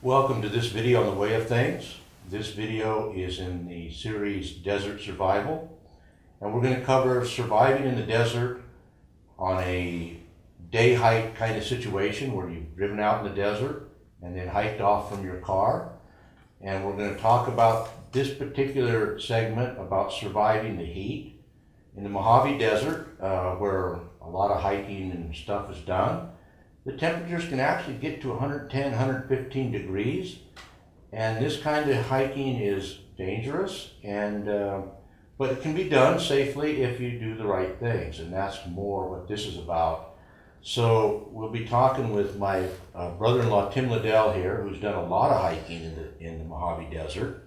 Welcome to this video on the way of things. This video is in the series Desert Survival, and we're going to cover surviving in the desert on a day hike kind of situation where you've driven out in the desert and then hiked off from your car. And we're going to talk about this particular segment about surviving the heat in the Mojave Desert, where a lot of hiking and stuff is done. The temperatures can actually get to 110, 115 degrees, and this kind of hiking is dangerous, but it can be done safely if you do the right things, and that's more what this is about. So we'll be talking with my brother-in-law Tim Liddell here, who's done a lot of hiking in the Mojave Desert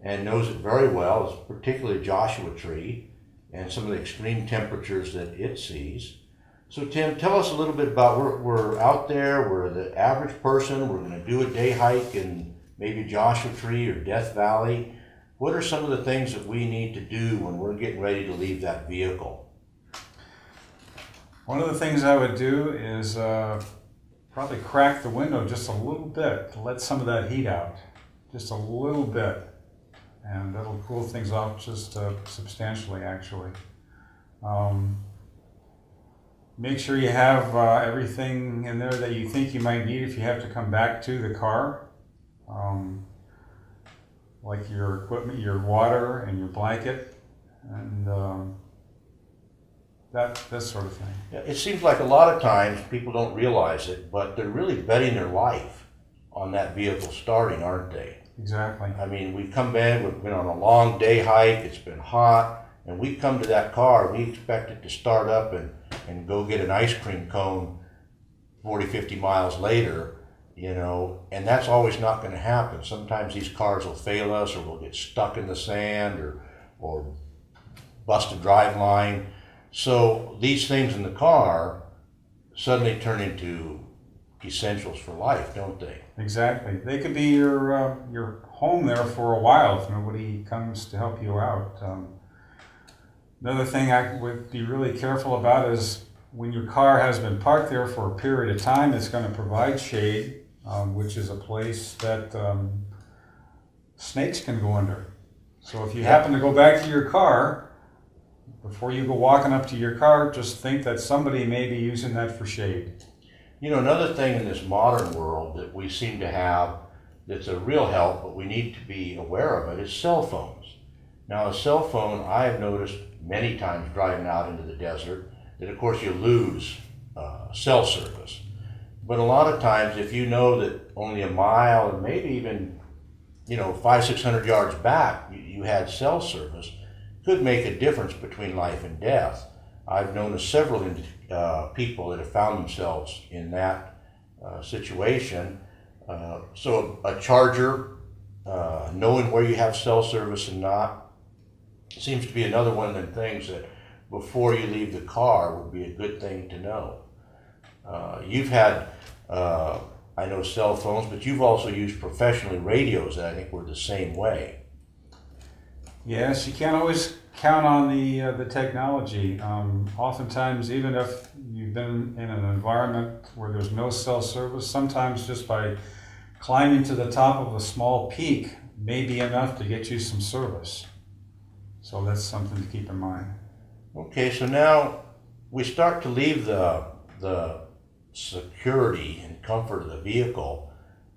and knows it very well, it's particularly Joshua Tree and some of the extreme temperatures that it sees. So Tim, tell us a little bit about, we're out there, we're the average person, we're going to do a day hike in maybe Joshua Tree or Death Valley. What are some of the things that we need to do when we're getting ready to leave that vehicle? One of the things I would do is probably crack the window just a little bit to let some of that heat out, just a little bit, and that'll cool things off just substantially actually. Make sure you have everything in there that you think you might need if you have to come back to the car, like your equipment, your water, and your blanket, and that sort of thing. Yeah, it seems like a lot of times people don't realize it, but they're really betting their life on that vehicle starting, aren't they? Exactly. I mean, we've come in, we've been on a long day hike, it's been hot, and we come to that car, we expect it to start up and go get an ice cream cone 40, 50 miles later, and that's always not going to happen. Sometimes these cars will fail us, or we'll get stuck in the sand, or bust a drive line. So these things in the car suddenly turn into essentials for life, don't they? Exactly. They could be your home there for a while if nobody comes to help you out. Another thing I would be really careful about is when your car has been parked there for a period of time, it's going to provide shade, which is a place that snakes can go under. So if you happen to go back to your car, before you go walking up to your car, just think that somebody may be using that for shade. Another thing in this modern world that we seem to have that's a real help, but we need to be aware of it, is cell phones. Now, a cell phone, I have noticed many times driving out into the desert that, of course, you lose cell service. But a lot of times, if you know that only a mile or maybe even 500-600 yards back you had cell service, could make a difference between life and death. I've known of several people that have found themselves in that situation. So a charger, knowing where you have cell service and not, seems to be another one of the things that before you leave the car would be a good thing to know. You've had, I know, cell phones, but you've also used professionally radios that I think were the same way. Yes, you can't always count on the technology. Oftentimes, even if you've been in an environment where there's no cell service, sometimes just by climbing to the top of a small peak may be enough to get you some service. So that's something to keep in mind. Okay, so now we start to leave the security and comfort of the vehicle.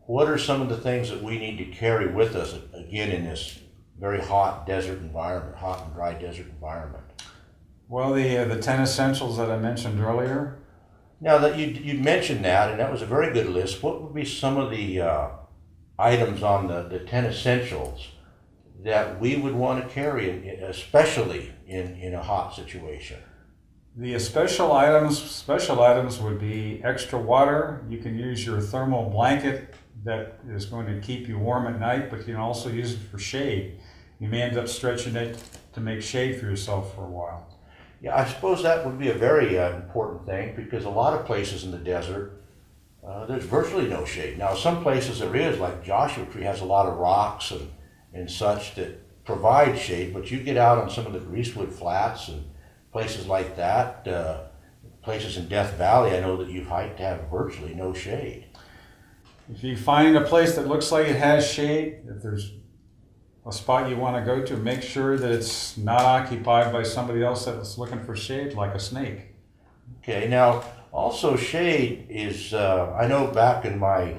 What are some of the things that we need to carry with us, again, in this very hot desert environment, hot and dry desert environment? Well, the 10 essentials that I mentioned earlier. Now that you mentioned that, and that was a very good list, what would be some of the items on the 10 essentials that we would want to carry, especially in a hot situation? The special items would be extra water. You can use your thermal blanket that is going to keep you warm at night, but you can also use it for shade. You may end up stretching it to make shade for yourself for a while. Yeah, I suppose that would be a very important thing, because a lot of places in the desert, there's virtually no shade. Now, some places there is, like Joshua Tree has a lot of rocks and such that provide shade, but you get out on some of the greasewood flats and places like that, places in Death Valley, I know that you've hiked to have virtually no shade. If you find a place that looks like it has shade, if there's a spot you want to go to, make sure that it's not occupied by somebody else that's looking for shade, like a snake. Okay, now also shade is, I know back in my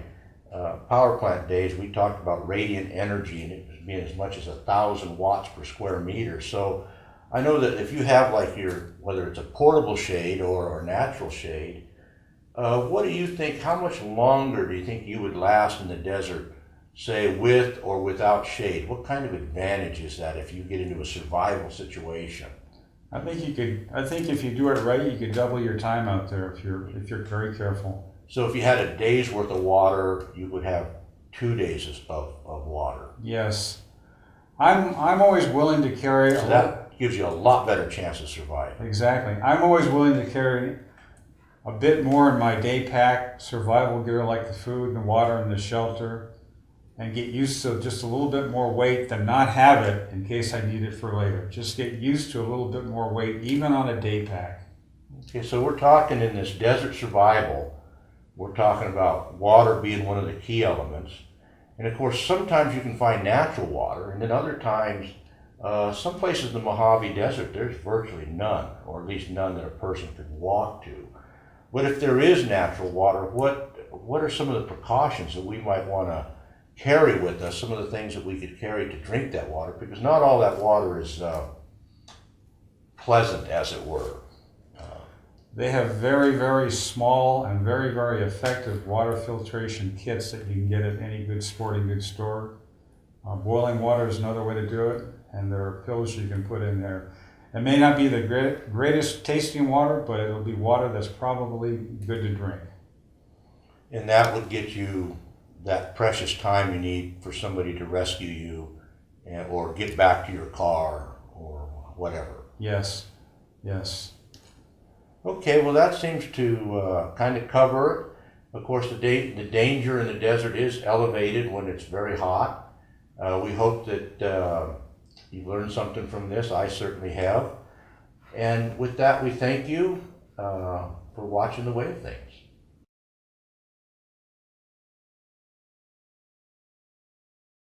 power plant days, we talked about radiant energy and it was being as much as 1,000 watts per square meter. So I know that if you have like whether it's a portable shade or natural shade, what do you think, how much longer do you think you would last in the desert, say with or without shade? What kind of advantage is that if you get into a survival situation? I think if you do it right, you could double your time out there if you're very careful. So if you had a day's worth of water, you would have 2 days of water. Yes. I'm always willing to carry So that gives you a lot better chance of surviving. Exactly. I'm always willing to carry a bit more in my day pack, survival gear like the food and the water and the shelter, and get used to just a little bit more weight than not have it in case I need it for later. Just get used to a little bit more weight, even on a day pack. Okay, so we're talking in this desert survival, we're talking about water being one of the key elements. And of course, sometimes you can find natural water, and then other times, some places in the Mojave Desert, there's virtually none, or at least none that a person could walk to. But if there is natural water, what are some of the precautions that we might want to carry with us, some of the things that we could carry to drink that water? Because not all that water is pleasant, as it were. They have very, very small and very, very effective water filtration kits that you can get at any good sporting goods store. Boiling water is another way to do it, and there are pills you can put in there. It may not be the greatest tasting water, but it'll be water that's probably good to drink. And that would get you that precious time you need for somebody to rescue you or get back to your car or whatever. Yes, yes. Okay, well that seems to kind of cover it. Of course, the danger in the desert is elevated when it's very hot. We hope that you've learned something from this. I certainly have. And with that, we thank you for watching The Way of Things.